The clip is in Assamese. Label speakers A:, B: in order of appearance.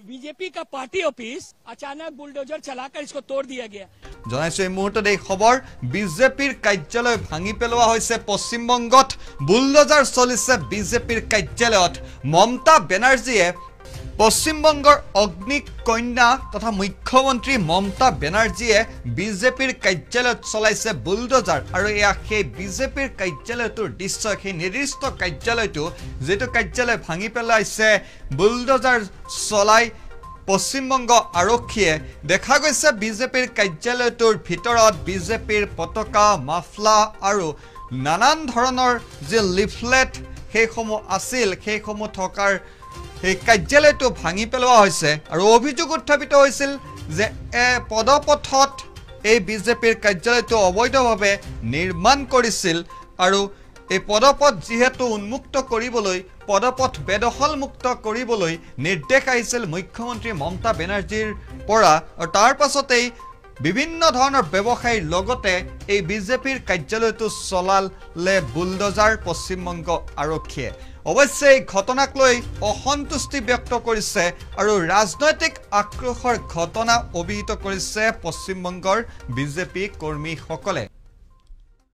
A: बीजेपी का पार्टी ऑफिस अचानक बुलडोजर चलाकर इसको तोड़ दिया गया।
B: জানাইছো এই মুহূৰ্তত এই খবৰ বিজেপিৰ কাৰ্যালয় ভাঙি পেলোৱা হৈছে পশ্চিমবংগত বুলডোজাৰ চলিছে বিজেপিৰ কাৰ্যালয়ত মমতা বেনাৰ্জীয়ে পশ্চিমবংগৰ অগ্নিকন্যা তথা মুখ্যমন্ত্ৰী মমতা বেনাৰ্জীয়ে বিজেপিৰ কাৰ্যালয়ত চলাইছে বুলডোজাৰ আৰু এয়া সেই বিজেপিৰ কাৰ্যালয়টোৰ দৃশ্য সেই নিৰ্দিষ্ট কাৰ্যালয়টো যেটো কাৰ্যালয় ভাঙি পেলাইছে বুলডোজাৰ চলাই পশ্চিমবংগ আৰক্ষীয়ে দেখা গৈছে বিজেপিৰ কাৰ্যালয়টোৰ ভিতৰত বিজেপিৰ পতাকা মাফলা আৰু নানান ধৰণৰ যে লিফলেট সেইসমূহ আছিল সেইসমূহ থকাৰ এই কাৰ্যালয়টো ভাঙি পেলোৱা হৈছে আৰু অভিযোগ উত্থাপিত হৈছিল যে পদপথত এই বিজেপিৰ কাৰ্যালয়টো অবৈধভাৱে নিৰ্মাণ কৰিছিল আৰু এই পদপথ যেহেতু উন্মুক্ত কৰিবলৈ পদপথ বেদখল মুক্ত কৰিবলৈ নিৰ্দেশ আহিছিল মুখ্যমন্ত্ৰী মমতা বেনাৰ্জীৰ পৰা আৰু তাৰ পাছতেই বিভিন্ন ধৰণৰ ব্যৱসায়ীৰ লগতে এই বিজেপিৰ কাৰ্যালয়টো চলালে বুলডোজাৰ পশ্চিমবংগ আৰক্ষীয়ে অৱশ্যে এই ঘটনাক লৈ অসন্তুষ্টি ব্যক্ত কৰিছে আৰু ৰাজনৈতিক আক্ৰোশৰ ঘটনা অভিহিত কৰিছে পশ্চিমবংগৰ বিজেপি কৰ্মীসকলে